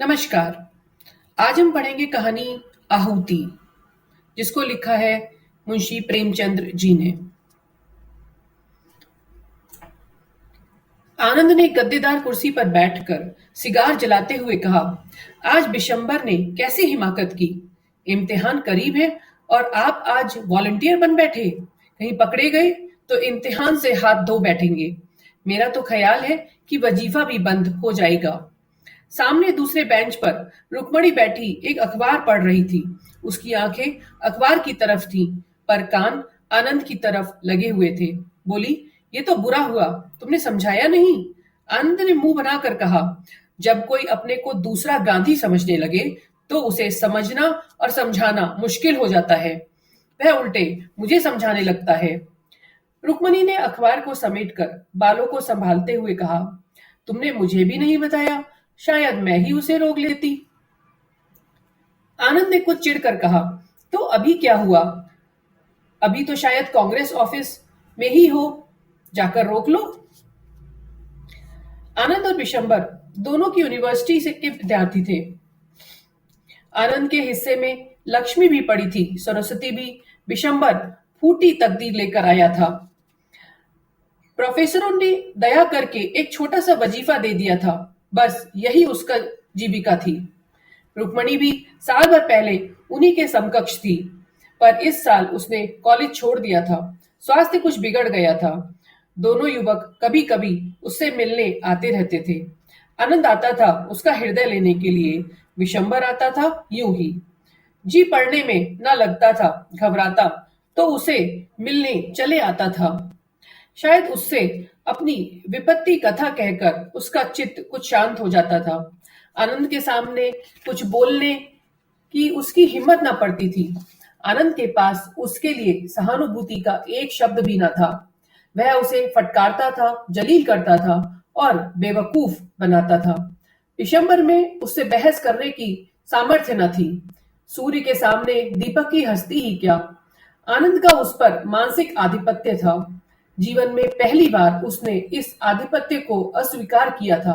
नमस्कार। आज हम पढ़ेंगे कहानी आहुति, जिसको लिखा है मुंशी प्रेमचंद्र जी ने। आनंद ने गद्देदार कुर्सी पर बैठकर सिगार जलाते हुए कहा, आज बिशंबर ने कैसी हिमाकत की। इम्तिहान करीब है और आप आज वॉलंटियर बन बैठे। कहीं पकड़े गए तो इम्तिहान से हाथ धो बैठेंगे। मेरा तो ख्याल है कि वजीफा भी बंद हो जाएगा। सामने दूसरे बेंच पर रुक्मणी बैठी एक अखबार पढ़ रही थी। उसकी आंखें अखबार की तरफ थीं, पर कान आनंद की तरफ लगे हुए थे। बोली, ये तो बुरा हुआ, तुमने समझाया नहीं। आनंद ने मुंह बनाकर कहा, जब कोई अपने को दूसरा गांधी समझने लगे तो उसे समझना और समझाना मुश्किल हो जाता है। वह उल्टे मुझे समझाने लगता है। रुक्मणी ने अखबार को समेटकर बालों को संभालते हुए कहा, तुमने मुझे भी नहीं बताया, शायद मैं ही उसे रोक लेती। आनंद ने कुछ चिढ़कर कहा, तो अभी क्या हुआ? अभी तो शायद कांग्रेस ऑफिस में ही हो, जाकर रोक लो। आनंद और बिशंबर दोनों की यूनिवर्सिटी से के विद्यार्थी थे। आनंद के हिस्से में लक्ष्मी भी पड़ी थी, सरस्वती भी। बिशंबर फूटी तकदीर लेकर आया था। प्रोफेसरों ने दया करके एक छोटा सा वजीफा दे दिया था, बस यही उसका जीविका थी। रुक्मणी भी साल भर पहले उन्हीं के समकक्ष थी, पर इस साल उसने कॉलेज छोड़ दिया था। स्वास्थ्य कुछ बिगड़ गया था। दोनों युवक कभी कभी उससे मिलने आते रहते थे। आनंद आता था उसका हृदय लेने के लिए, विशंबर आता था यूं ही। जी पढ़ने में न लगता था, घबराता तो उसे मिलने चले आता था। शायद उससे अपनी विपत्ति कथा कहकर उसका चित्त कुछ शांत हो जाता था। आनंद के सामने कुछ बोलने की उसकी हिम्मत न पड़ती थी। आनंद के पास उसके लिए सहानुभूति का एक शब्द भी न था। वह उसे फटकारता था, जलील करता था और बेवकूफ बनाता था। दिसंबर में उससे बहस करने की सामर्थ्य न थी। सूर्य के सामने दीपक की हस्ती ही क्या। आनंद का उस पर मानसिक आधिपत्य था। जीवन में पहली बार उसने इस आधिपत्य को अस्वीकार किया था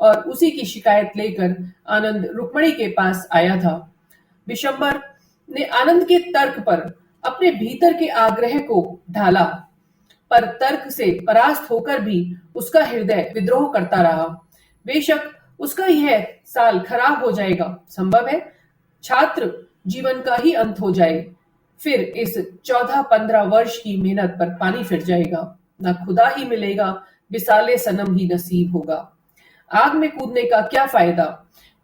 और उसी की शिकायत लेकर आनंद रुक्मणी के पास आया था। बिशंबर ने आनंद के तर्क पर अपने भीतर के आग्रह को ढाला, पर तर्क से परास्त होकर भी उसका हृदय विद्रोह करता रहा। बेशक उसका यह साल खराब हो जाएगा, संभव है छात्र जीवन का ही अंत हो जाए, फिर इस 14-15 वर्ष की मेहनत पर पानी फिर जाएगा। न खुदा ही मिलेगा, विसाले सनम ही नसीब होगा। आग में कूदने का क्या फायदा?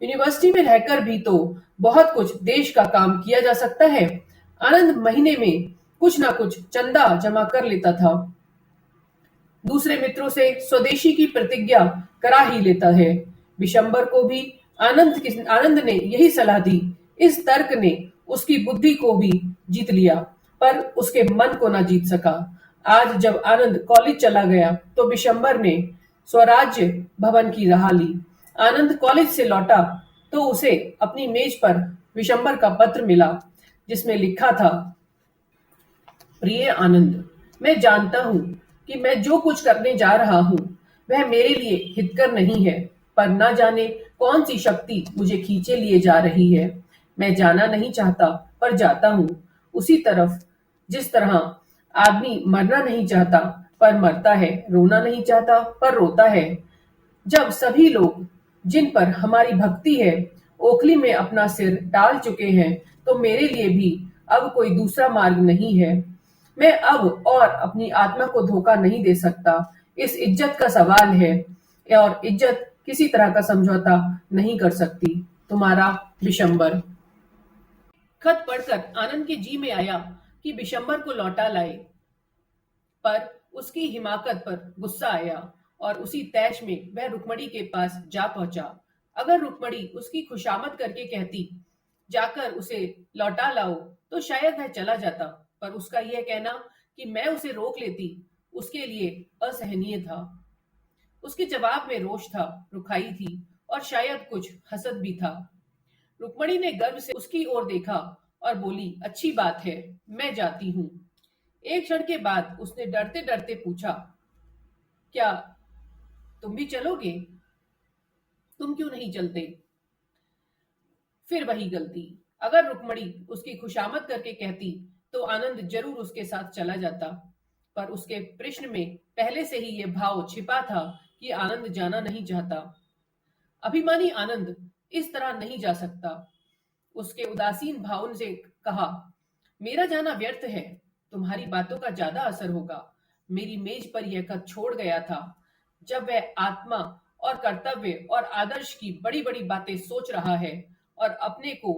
यूनिवर्सिटी में रहकर भी तो बहुत कुछ देश का काम किया जा सकता है। आनंद महीने में कुछ ना कुछ चंदा जमा कर लेता था। दूसरे मित्रों से स्वदेशी की प्रतिज्ञा करा ही लेता है। बिशंबर को भी आनंद ने यही सलाह दी। इस तर्क ने उसकी बुद्धि को भी जीत लिया, पर उसके मन को ना जीत सका। आज जब आनंद कॉलेज चला गया तो बिशंबर ने स्वराज्य भवन की राह ली। आनंद कॉलेज से लौटा तो उसे अपनी मेज पर बिशंबर का पत्र मिला, जिसमें लिखा था, प्रिय आनंद, मैं जानता हूं कि मैं जो कुछ करने जा रहा हूं वह मेरे लिए हितकर नहीं है, पर न जाने कौन सी शक्ति मुझे खींचे लिए जा रही है। मैं जाना नहीं चाहता पर जाता हूं, उसी तरफ जिस तरह आदमी मरना नहीं चाहता पर मरता है, रोना नहीं चाहता पर रोता है। जब सभी लोग जिन पर हमारी भक्ति है ओखली में अपना सिर डाल चुके हैं, तो मेरे लिए भी अब कोई दूसरा मार्ग नहीं है। मैं अब और अपनी आत्मा को धोखा नहीं दे सकता। इस इज्जत का सवाल है और इज्जत किसी तरह का समझौता नहीं कर सकती। तुम्हारा बिशंबर। खत पढ़कर आनंद के जी में आया कि बिशंबर को लौटा लाए, पर उसकी हिमाकत पर गुस्सा आया और उसी तैश में वह रुक्मणी के पास जा पहुंचा। अगर रुक्मणी उसकी खुशामद करके कहती, जाकर उसे लौटा लाओ, तो शायद वह चला जाता, पर उसका यह कहना कि मैं उसे रोक लेती उसके लिए असहनीय था। उसके जवाब में रोष था, रुखाई थी और शायद कुछ हसद भी था। रुक्मणी ने गर्व से उसकी ओर देखा और बोली, अच्छी बात है, मैं जाती हूं। एक क्षण के बाद उसने डरते डरते पूछा, क्या तुम भी चलोगे? तुम क्यों नहीं चलते? फिर वही गलती। अगर रुक्मणी उसकी खुशामद करके कहती तो आनंद जरूर उसके साथ चला जाता, पर उसके प्रश्न में पहले से ही यह भाव छिपा था कि आनंद जाना नहीं चाहता। अभिमानी आनंद इस तरह नहीं जा सकता। उसके उदासीन भाव से कहा, मेरा जाना व्यर्थ है, तुम्हारी बातों का ज्यादा असर होगा। मेरी मेज पर यह खत छोड़ गया था। जब वह आत्मा और कर्तव्य और आदर्श की बड़ी बड़ी बातें सोच रहा है और अपने को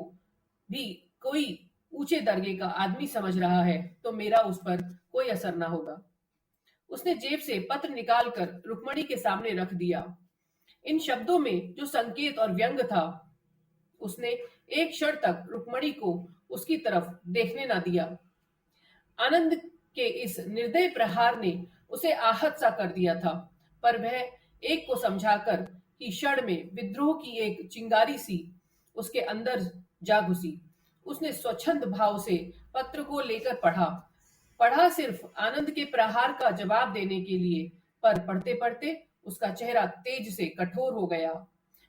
भी कोई ऊंचे दर्जे का आदमी समझ रहा है, तो मेरा उस पर कोई असर ना होगा। उसने जेब से पत्र निकालकर रुक्मणी के सामने रख दिया। इन शब्दों में जो संकेत और व्यंग था, उसने एक क्षण तक रुक्मणी को उसकी तरफ देखने ना दिया। आनंद के इस निर्दय प्रहार ने उसे आहत सा कर दिया था, पर वह एक को समझाकर कि क्षण में विद्रोह की एक चिंगारी सी उसके अंदर जा घुसी। उसने स्वच्छंद भाव से पत्र को लेकर पढ़ा। पढ़ा सिर्फ आनंद के प्रहार का जवाब देने के लिए, पर पढ़ते पढ़ते उसका चेहरा तेज से कठोर हो गया।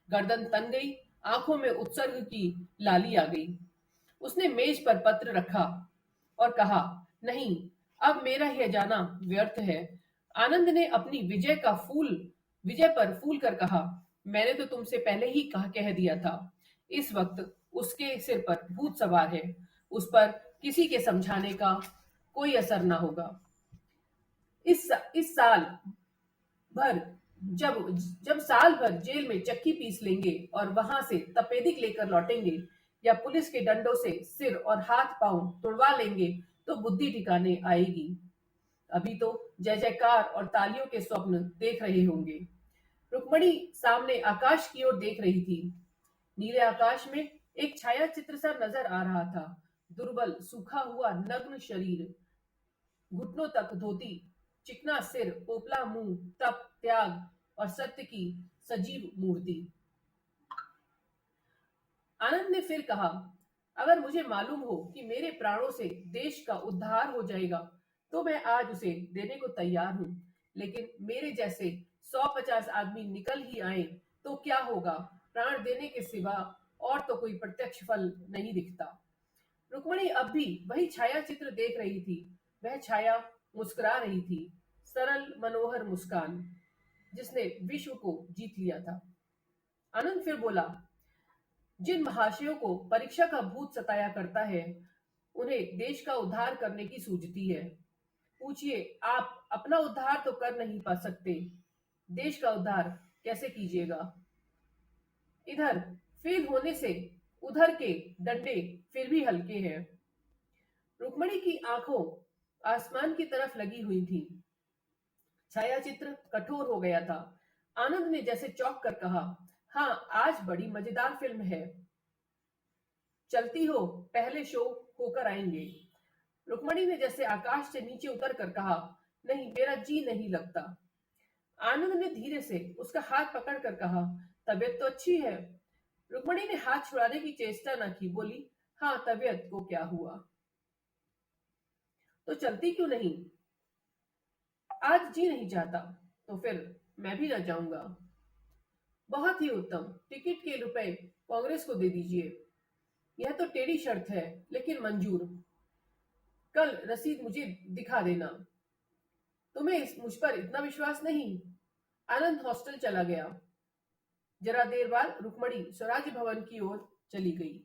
गर्दन तन गई, आंखों में उत्सर्ग की लाली आ गई। उसने मेज पर पत्र रखा और कहा, नहीं, अब मेरा यह जाना व्यर्थ है। आनंद ने अपनी विजय पर फूल कर कहा, मैंने तो तुमसे पहले ही कह दिया था। इस वक्त उसके सिर पर भूत सवार है, उस पर किसी के समझाने का कोई असर ना होगा। इस साल भर जब साल भर जेल में चक्की पीस लेंगे और वहां से तपेदिक लेकर लौटेंगे या पुलिस के डंडों से सिर और हाथ पांव तुड़वा लेंगे, तो बुद्धि ठिकाने आएगी। अभी तो जय जयकार और तालियों के स्वप्न देख रहे होंगे। रुक्मणी सामने आकाश की ओर देख रही थी। नीले आकाश में एक छाया चित्र सा नजर आ रहा था। दुर्बल, सूखा हुआ नग्न शरीर, घुटनों तक धोती, चिकना सिर, पोपला मुंह, तप, त्याग और सत्य की सजीव मूर्ति। आनंद ने फिर कहा, अगर मुझे मालूम हो कि मेरे प्राणों से देश का उद्धार हो जाएगा, तो मैं आज उसे देने को तैयार हूं। लेकिन मेरे जैसे 150 आदमी निकल ही आए तो क्या होगा? प्राण देने के सिवा और तो कोई प्रत्यक्ष फल नहीं दिखता। रुक्मणी अब भी वही छाया चित्र देख रही थी। वह छाया मुस्कुरा रही थी, सरल मनोहर मुस्कान जिसने विश्व को जीत लिया था। आनंद फिर बोला, जिन महाशयों को परीक्षा का भूत सताया करता है, उन्हें देश का उद्धार करने की सूझती है। पूछिए, आप अपना उद्धार तो कर नहीं पा सकते, देश का उद्धार कैसे कीजिएगा? इधर फेल होने से उधर के डंडे फिर भी हल्के हैं। रुक्मणी की आंखों आसमान की तरफ लगी हुई थी। छायाचित्र कठोर हो गया था। आनंद ने जैसे चौंक कर कहा, हाँ, आज बड़ी मजेदार फिल्म है। चलती हो, पहले शो होकर आएंगे। रुक्मणी ने जैसे आकाश से नीचे उतर कर कहा, नहीं, मेरा जी नहीं लगता। आनंद ने धीरे से उसका हाथ पकड़कर कहा, तबीयत तो अच्छी है। रुक्मणी ने हाथ छुड़ाने की चेष्टा न की, बोली, हाँ, तबीयत को क्या हुआ? तो चलती क्यों नहीं? आज जी नहीं चाहता। तो फिर मैं भी न जाऊंगा। बहुत ही उत्तम, टिकट के रुपए कांग्रेस को दे दीजिए। यह तो टेढ़ी शर्त है, लेकिन मंजूर। कल रसीद मुझे दिखा देना। तुम्हें मुझ पर इतना विश्वास नहीं? आनंद हॉस्टल चला गया। जरा देर बाद रुक्मणी स्वराज्य भवन की ओर चली गई।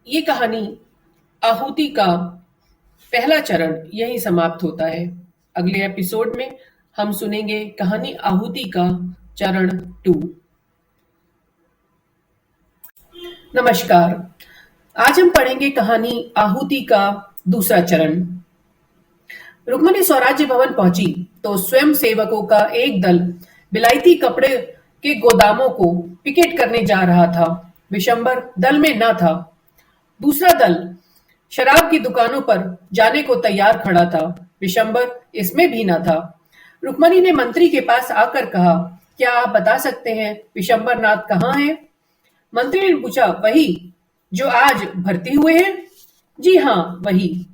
ये कहानी आहुति का पहला चरण यही समाप्त होता है। अगले एपिसोड में हम सुनेंगे कहानी आहुति का चरण 2। नमस्कार, आज हम पढ़ेंगे कहानी आहुति का दूसरा चरण। रुक्मणी स्वराज्य भवन पहुंची तो स्वयं सेवकों का एक दल विलायती कपड़े के गोदामों को पिकेट करने जा रहा था। विशंबर दल में न था। दूसरा दल शराब की दुकानों पर जाने को तैयार खड़ा था। विशंबर इसमें भी न था। रुक्मणी ने मंत्री के पास आकर कहा, क्या आप बता सकते हैं विशंबर नाथ कहाँ हैं? मंत्री ने पूछा, वही जो आज भर्ती हुए हैं? जी हाँ, वही।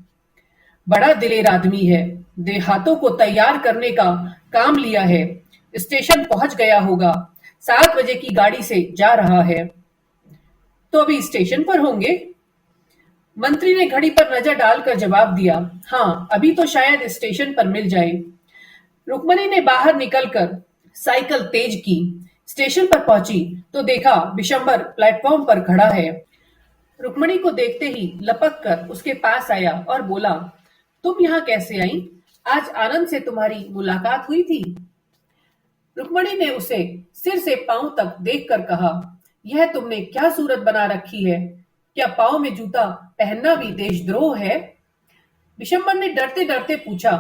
बड़ा दिलेर आदमी है, देहातों को तैयार करने का काम लिया है। स्टेशन पहुंच गया होगा। 7 बजे की गाड़ी से जा रहा है। तो अभी स्टेशन पर होंगे? मंत्री ने घड़ी पर नजर डालकर जवाब दिया, हाँ, अभी तो शायद स्टेशन पर मिल जाए। रुक्मणी ने बाहर निकलकर साइकिल तेज की। स्टेशन पर पहुंची तो देखा विशंबर प्लेटफॉर्म पर खड़ा है। रुक्मणी को देखते ही लपक कर उसके पास आया और बोला, तुम यहाँ कैसे आई? आज आनंद से तुम्हारी मुलाकात हुई थी? रुक्मणी ने उसे सिर से पांव तक देखकर कहा, यह तुमने क्या सूरत बना रखी है? क्या पांव में जूता पहनना भी देशद्रोह है? विशंबर ने डरते डरते पूछा,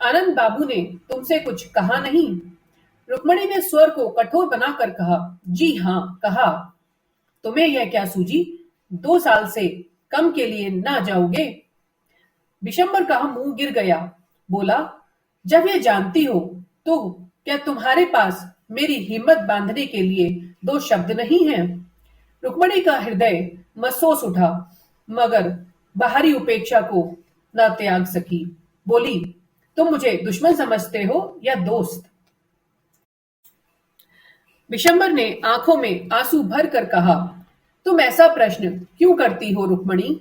आनंद बाबू ने तुमसे कुछ कहा नहीं? रुक्मणी ने स्वर को कठोर बनाकर कहा, जी हां, कहा। तुम्हें यह क्या सूझी? 2 साल से कम के लिए ना जाओगे? विशंबर का मुंह गिर गया। बोला, जब ये जानती हो तो क्या तुम्हारे पास मेरी हिम्मत बांधने के लिए 2 शब्द नहीं है? रुक्मणी का हृदय महसूस उठा, मगर बाहरी उपेक्षा को न त्याग सकी। बोली, तुम मुझे दुश्मन समझते हो या दोस्त? विशंबर ने आंखों में आंसू भर कर कहा, तुम ऐसा प्रश्न क्यों करती हो रुक्मणी?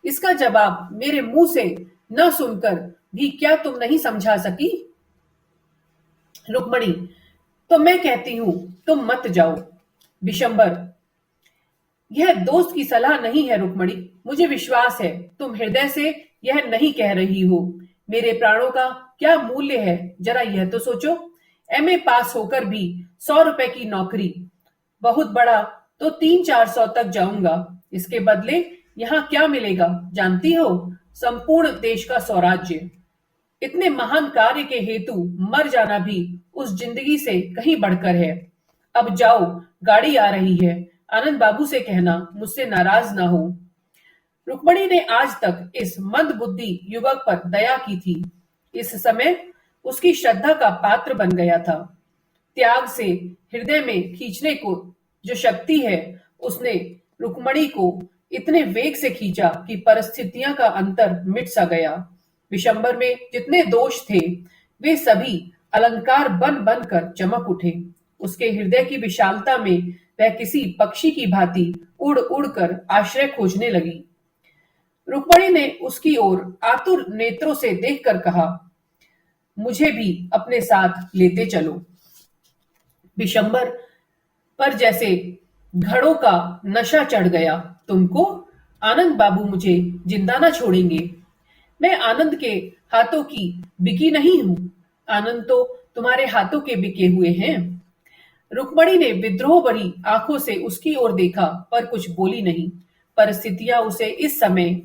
इसका जवाब मेरे मुंह से न सुनकर भी क्या तुम नहीं समझा सकी? रुक्मणी, तो मैं कहती हूं तुम मत जाओ। विशंबर, यह दोस्त की सलाह नहीं है रुक्मणी। मुझे विश्वास है तुम हृदय से यह नहीं कह रही हो। मेरे प्राणों का क्या मूल्य है, जरा यह तो सोचो। एमए पास होकर भी 100 रुपए की नौकरी, बहुत बड़ा तो 300-400 तक जाऊंगा। इसके बदले यहाँ क्या मिलेगा जानती हो? संपूर्ण देश का स्वराज्य। इतने महान कार्य के हेतु मर जाना भी उस जिंदगी से कहीं बढ़कर है। अब जाओ, गाड़ी आ रही है। आनंद बाबू से कहना मुझसे नाराज ना हो। रुक्मणी ने आज तक इस मंदबुद्धि युवक पर दया की थी। इस समय उसकी श्रद्धा का पात्र बन गया था। त्याग से हृदय में खींचने को जो शक्ति है, उसने रुक्मणी को इतने वेग से खींचा कि परिस्थितियां का अंतर मिट सा गया। विशंबर में जितने दोष थे, वे सभी अलंकार बन बन कर चमक उठे। उसके हृदय की विशालता में वह किसी पक्षी की भांति उड़ उड़ कर आश्रय खोजने लगी। रुक्मणी ने उसकी ओर आतुर नेत्रों से देखकर कहा, मुझे भी अपने साथ लेते चलो। विशंबर पर जैसे घड़ों का नशा चढ़ गया। तुमको? आनंद बाबू मुझे जिंदा ना छोड़ेंगे। मैं आनंद के हाथों की बिकी नहीं हूं। आनंद तो तुम्हारे हाथों के बिके हुए हैं। रुक्मणी ने विद्रोह भरी आंखों से उसकी ओर देखा, पर कुछ बोली नहीं। परिस्थितियां उसे इस समय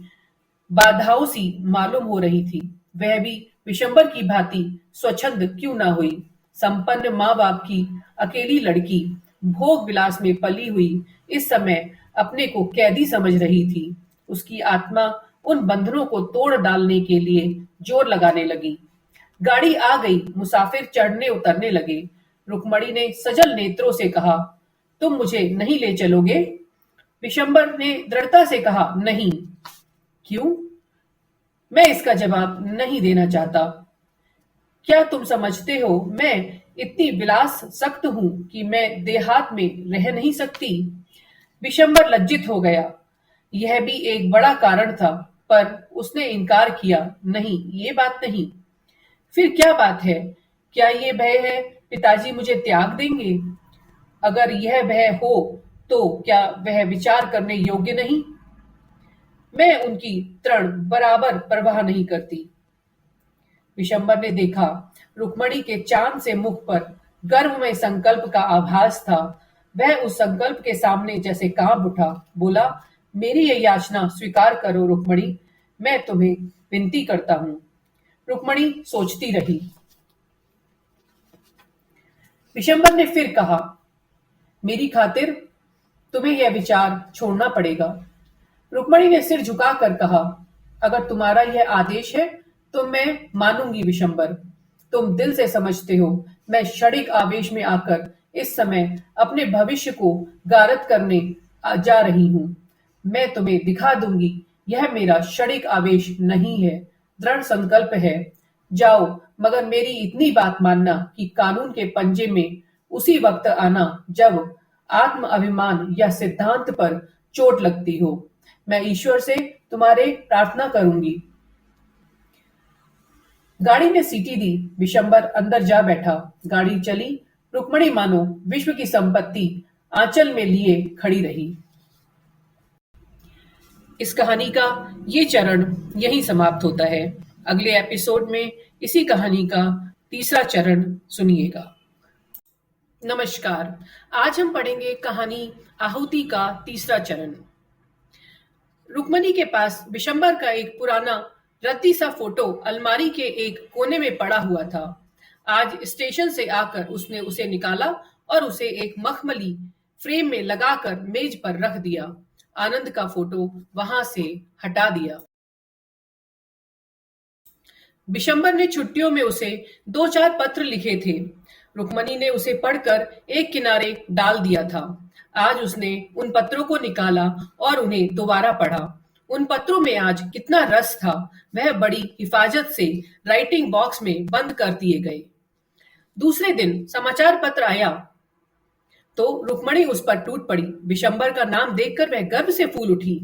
बाधाओं सी मालूम हो रही थी। वह भी विशंबर की भांति स्वच्छंद क्यों ना हुई। संपन्न माँ बाप की अकेली लड़की, भोग विलास में पली हुई, इस समय अपने को कैदी समझ रही थी। उसकी आत्मा उन बंधनों को तोड़ डालने के लिए जोर लगाने लगी। गाड़ी आ गई, मुसाफिर चढ़ने उतरने लगे। रुक्मणी ने सजल नेत्रों से कहा, तुम मुझे नहीं ले चलोगे? विशंबर ने दृढ़ता से कहा, नहीं। क्यों? मैं इसका जवाब नहीं देना चाहता। क्या तुम समझते हो मैं इतनी विलास सक्त हूं कि मैं देहात में रह नहीं सकती? विशंबर लज्जित हो गया। यह भी एक बड़ा कारण था, पर उसने इनकार किया, नहीं, ये बात नहीं। फिर क्या बात है? क्या ये भय है पिताजी मुझे त्याग देंगे? अगर यह भय हो तो क्या वह विचार करने योग्य नहीं? मैं उनकी तृण बराबर परवाह नहीं करती। विशंबर ने देखा, रुक्मणी के चांद से मुख पर गर्व में संकल्प का आभास था। वह उस संकल्प के सामने जैसे कांप उठा। बोला, मेरी यह याचना स्वीकार करो रुक्मणी, मैं तुम्हें विनती करता हूं। रुक्मणी सोचती रही। विशंबर ने फिर कहा, मेरी खातिर तुम्हें यह विचार छोड़ना पड़ेगा। रुक्मणी ने सिर झुकाकर कहा, अगर तुम्हारा यह आदेश है तो मैं मानूंगी विशंबर। तुम दिल से समझते हो मैं क्षणिक आवेश में आकर इस समय अपने भविष्य को गारत करने जा रही हूं। मैं तुम्हें दिखा दूंगी यह मेरा क्षणिक आवेश नहीं है, दृढ़ संकल्प है। जाओ, मगर मेरी इतनी बात मानना कि कानून के पंजे में उसी वक्त आना जब आत्म अभिमान या सिद्धांत पर चोट लगती हो। मैं ईश्वर से तुम्हारे प्रार्थना करूंगी। गाड़ी ने सीटी दी। विशंबर अंदर जा बैठा। गाड़ी चली। रुक्मणी मानो विश्व की संपत्ति आंचल में लिए खड़ी रही। इस कहानी का ये चरण यहीं समाप्त होता है। अगले एपिसोड में इसी कहानी का तीसरा चरण सुनिएगा। नमस्कार। आज हम पढ़ेंगे कहानी आहुति का तीसरा चरण। रुक्मणी के पास विशंबर का एक पुराना रद्दी सा फोटो अलमारी के एक कोने में पड़ा हुआ था। आज स्टेशन से आकर उसने उसे निकाला और उसे एक मखमली फ्रेम में लगाकर मेज पर रख दिया। आनंद का फोटो वहां से हटा दिया। विशंबर ने छुट्टियों में उसे 2-4 पत्र लिखे थे। रुक्मणी ने उसे पढ़कर एक किनारे डाल दिया था। आज उसने उन पत्रों को निकाला और उन्हें दोबारा पढ़ा। उन पत्रों में आज कितना रस था। वह बड़ी हिफाजत से राइटिंग बॉक्स में बंद कर दिए गए। दूसरे दिन समाचार पत्र आया तो रुक्मणी उस पर टूट पड़ी। विशंबर का नाम देखकर वह गर्व से फूल उठी।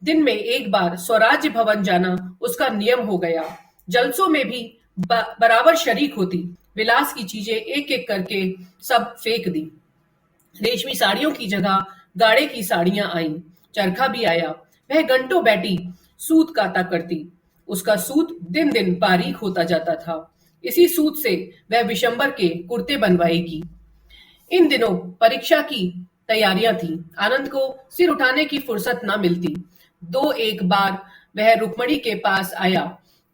दिन में एक बार स्वराज्य भवन जाना उसका नियम हो गया। जलसों में भी बराबर शरीक होती। विलास की चीजें एक एक करके सब फेंक दी। रेशमी साड़ियों की जगह गाड़े की साड़ियां आईं। चरखा भी आया। वह घंटों बैठी सूत काता करती। उसका सूत दिन दिन बारीक होता जाता था। इसी सूत से वह विशंबर के कुर्ते बनवाएगी। इन दिनों परीक्षा की तैयारियां थी। आनंद को सिर उठाने की फुर्सत न मिलती। 2-1 बार वह रुक्मणी के पास आया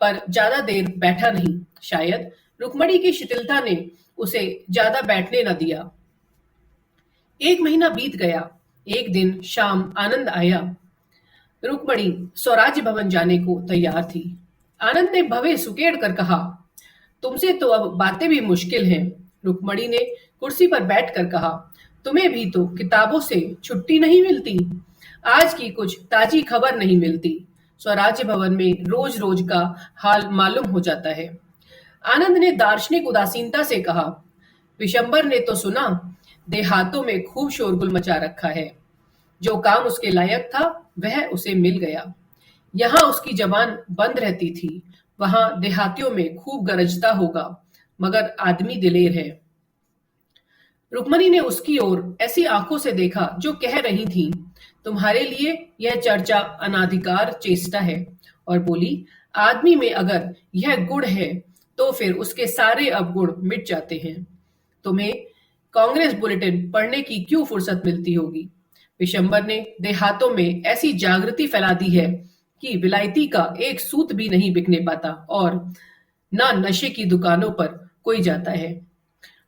पर ज्यादा देर बैठा नहीं। शायद रुक्मणी की शिथिलता ने उसे ज्यादा बैठने न दिया। 1 महीना बीत गया। एक दिन शाम आनंद आया। रुक्मणी स्वराज्य भवन जाने को तैयार थी। आनंद ने भवें सुकेड़ कर कहा, तुमसे तो अब बातें भी मुश्किल हैं। रुक्मणी ने कुर्सी पर बैठकर कहा, तुम्हें भी तो किताबों से छुट्टी नहीं मिलती। आज की कुछ ताजी खबर नहीं मिलती। स्वराज्य भवन में रोज रोज का हाल मालूम हो जाता है। आनंद ने दार्शनिक उदासीनता से कहा, विशंबर ने तो सुना देहातों में खूब शोरगुल मचा रखा है। जो काम उसके लायक था वह उसे मिल गया। यहाँ उसकी जबान बंद रहती थी, वहां देहातियों में खूब गरजता होगा, मगर आदमी दिलेर है। रुक्मणी ने उसकी ओर ऐसी आंखों से देखा जो कह रही थी, तुम्हारे लिए यह चर्चा अनाधिकार चेष्टा है, और बोली, आदमी में अगर यह गुण है तो फिर उसके सारे अवगुण मिट जाते हैं। तुम्हें कांग्रेस बुलेटिन पढ़ने की क्यों फुर्सत मिलती होगी। विशंबर ने देहातों में ऐसी जागृति फैला दी है कि विलायती का एक सूत भी नहीं बिकने पाता और ना नशे की दुकानों पर कोई जाता है।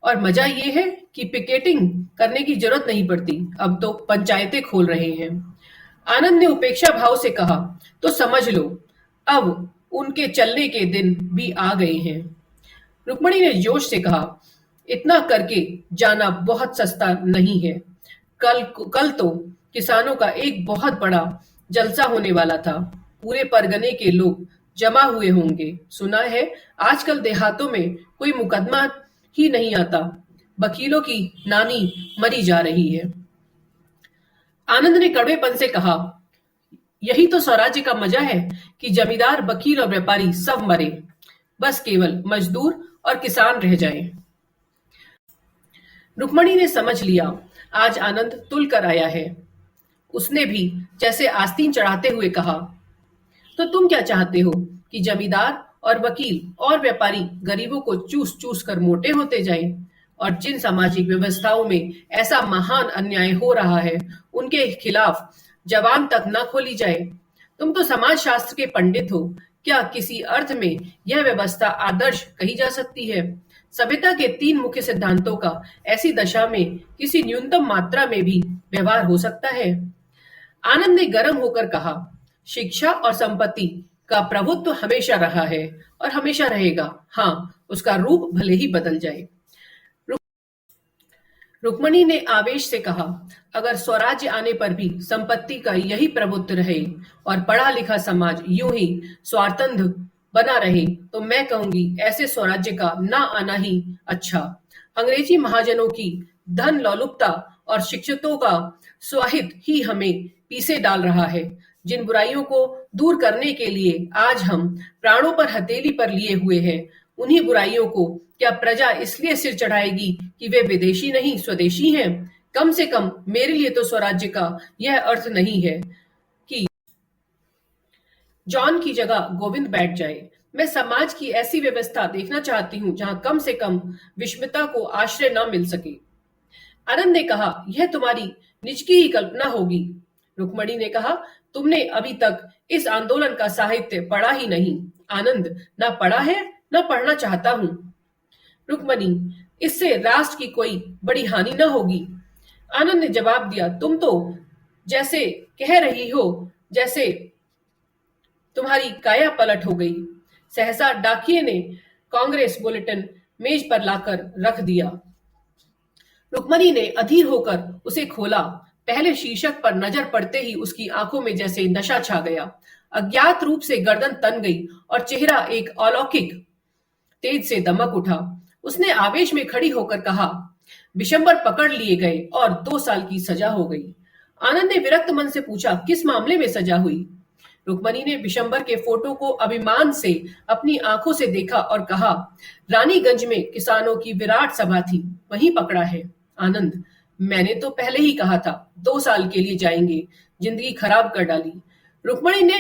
और मजा ये है कि पिकेटिंग करने की जरूरत नहीं पड़ती, अब तो पंचायतें खोल रहे हैं। आनंद ने उपेक्षा भाव से कहा, तो समझ लो अब उनके चलने के दिन भी आ गए हैं। रुक्मणी ने जोश से कहा, इतना करके जाना बहुत सस्ता नहीं है। कल तो किसानों का एक बहुत बड़ा जलसा होने वाला था। पूरे परगने के लोग जमा हुए होंगे। सुना है आजकल देहातों में कोई मुकदमा ही नहीं आता। वकीलों की नानी मरी जा रही है। आनंद ने कड़वेपन से कहा, यही तो स्वराज्य का मजा है कि जमींदार, वकील और व्यापारी सब मरे, बस केवल मजदूर और किसान रह जाएं। रुक्मणी ने समझ लिया आज आनंद तुल कर आया है। उसने भी जैसे आस्तीन चढ़ाते हुए कहा, तो तुम क्या चाहते हो कि जमींदार और वकील और व्यापारी गरीबों को चूस चूस कर मोटे होते जाएं, और जिन सामाजिक व्यवस्थाओं में ऐसा महान अन्याय हो रहा है उनके खिलाफ जबान तक न खोली जाए। तुम तो समाज शास्त्र के पंडित हो, क्या किसी अर्थ में यह व्यवस्था आदर्श कही जा सकती है। सभ्यता के 3 मुख्य सिद्धांतों का ऐसी दशा में किसी न्यूनतम मात्रा में भी व्यवहार हो सकता है। आनंद ने गर्म होकर कहा, शिक्षा और संपत्ति का प्रभुत्व हमेशा रहा है और हमेशा रहेगा। हाँ, उसका रूप भले ही बदल जाए। रुक्मणी ने आवेश से कहा, अगर स्वराज्य आने पर भी संपत्ति का यही प्रभुत्व रहे और पढ़ा लिखा समाज यूं ही स्वार्थंध बना रहे तो मैं कहूंगी ऐसे स्वराज्य का ना आना ही अच्छा। अंग्रेजी महाजनों की धन लोलुपता और शिक्षितों का स्वाहित ही हमें पीछे डाल रहा है। जिन बुराइयों को दूर करने के लिए आज हम प्राणों पर हथेली पर लिए हुए हैं, उन्हीं बुराइयों को क्या प्रजा इसलिए सिर चढ़ाएगी कि वे विदेशी नहीं स्वदेशी हैं? कम से कम मेरे लिए तो स्वराज्य का यह अर्थ नहीं है कि जॉन की जगह गोविंद बैठ जाए। मैं समाज की ऐसी व्यवस्था देखना चाहती हूँ जहां कम से कम विषमता को आश्रय न मिल सके। आनंद ने कहा, यह तुम्हारी निज की ही कल्पना होगी। रुक्मणी ने कहा, तुमने अभी तक इस आंदोलन का साहित्य पढ़ा ही नहीं। आनंद, ना पढ़ा है न पढ़ना चाहता हूं। रुक्मणी, इससे राष्ट्र की कोई बड़ी हानि न होगी। आनंद ने जवाब दिया, तुम तो जैसे कह रही हो जैसे तुम्हारी काया पलट हो गई। सहसा डाकिये ने कांग्रेस बुलेटिन मेज पर लाकर रख दिया। रुक्मणी ने अधीर होकर उसे खोला। पहले शीर्षक पर नजर पड़ते ही उसकी आंखों में जैसे नशा छा गया। अज्ञात रूप से गर्दन तन गई और चेहरा एक अलौकिक तेज से दमक उठा। उसने आवेश में खड़ी होकर कहा, बिशंबर पकड़ लिए गए और 2 साल की सजा हो गई। आनंद ने विरक्त मन से पूछा, किस मामले में सजा हुई? रुक्मणी ने बिशंबर के फोटो को अभिमान से अपनी आंखों से देखा और कहा, रानीगंज में किसानों की विराट सभा थी, वहीं पकड़ा है। आनंद, मैंने तो पहले ही कहा था 2 साल के लिए जाएंगे, जिंदगी खराब कर डाली। रुक्मणी ने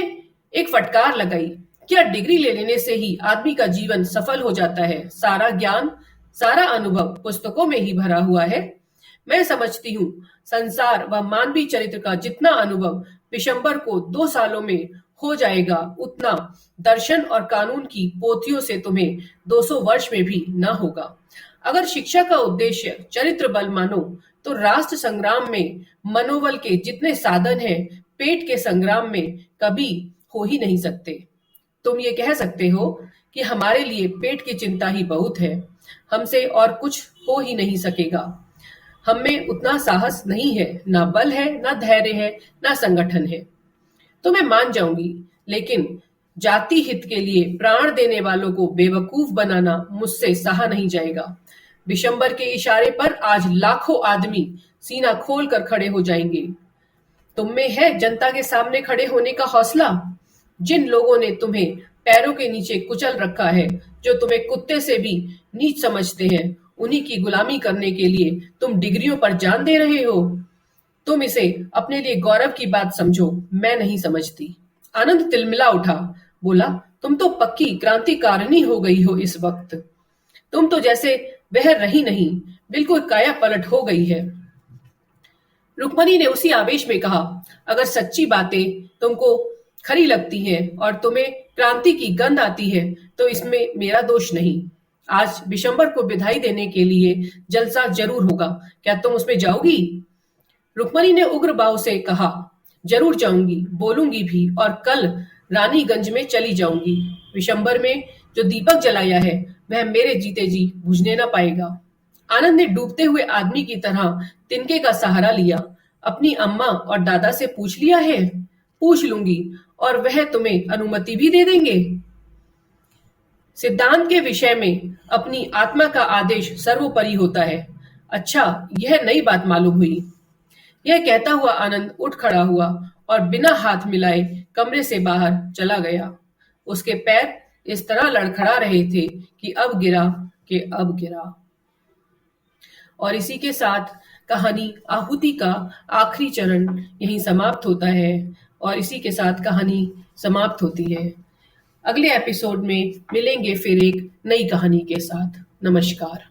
एक फटकार लगाई, क्या डिग्री ले लेने से ही आदमी का जीवन सफल हो जाता है? सारा ज्ञान, सारा अनुभव पुस्तकों में ही भरा हुआ है। मैं समझती हूँ संसार व मानवीय चरित्र का जितना अनुभव बिशंबर को 2 सालों में हो जाएगा, उतना दर्शन और कानून की पोथियों से तुम्हें 200 वर्ष में भी न होगा। अगर शिक्षा का उद्देश्य चरित्र बल मानो तो राष्ट्र संग्राम में मनोबल के जितने साधन हैं, पेट के संग्राम में कभी हो ही नहीं सकते। तुम ये कह सकते हो कि हमारे लिए पेट की चिंता ही बहुत है, हमसे और कुछ हो ही नहीं सकेगा। हम में उतना साहस नहीं है, ना बल है, ना धैर्य है, ना संगठन है। तो मैं मान जाऊंगी, लेकिन जाति हित के लिए प्राण देने वालों को बेवकूफ बनाना मुझसे सहा नहीं जाएगा। बिशंबर के इशारे पर आज लाखों आदमी सीना खोल कर खड़े हो जाएंगे। तुम में है जनता के सामने खड़े होने का हौसला? जिन लोगों ने तुम्हें पैरों के नीचे कुचल रखा है, जो तुम्हें कुत्ते से भी नीच समझते हैं, उन्हीं की गुलामी करने के लिए तुम डिग्रियों पर जान दे रहे हो। तुम इसे अपने लिए गौरव की बात समझो, मैं नहीं समझती। आनंद तिलमिला उठा, बोला, तुम तो पक्की क्रांतिकारिणी हो गई हो इस वक्त। तुम तो जैसे वह रही नहीं, बिल्कुल काया पलट हो गई है। रुक्मणी ने उसी आवेश में कहा, अगर सच्ची बातें तुमको खरी लगती हैं और तुम्हें क्रांति की गंध आती है तो इसमें मेरा दोष नहीं। आज बिशंबर को विदाई देने के लिए जलसा जरूर होगा, क्या तुम उसमें जाओगी? रुक्मणी ने उग्र भाव से कहा, जरूर जाऊंगी, बोलूंगी भी, और कल रानीगंज में चली जाऊंगी। बिशंबर में जो दीपक जलाया है वह मेरे जीते जी बुझने न पाएगा। आनंद ने डूबते हुए आदमी की तरह तिनके का सहारा लिया। अपनी अम्मा और दादा से पूछ लिया है? पूछ लूंगी, और वह तुम्हें अनुमति भी दे देंगे। सिद्धांत के विषय में अपनी आत्मा का आदेश सर्वोपरि होता है। अच्छा, यह नई बात मालूम हुई। यह कहता हुआ आनंद उठ खड़ा हुआ और बिना हाथ मिलाए कमरे से बाहर चला गया। उसके पैर इस तरह लड़खड़ा रहे थे कि अब गिरा। और इसी के साथ कहानी आहुति का आखिरी चरण यहीं समाप्त होता है और इसी के साथ कहानी समाप्त होती है। अगले एपिसोड में मिलेंगे फिर एक नई कहानी के साथ। नमस्कार।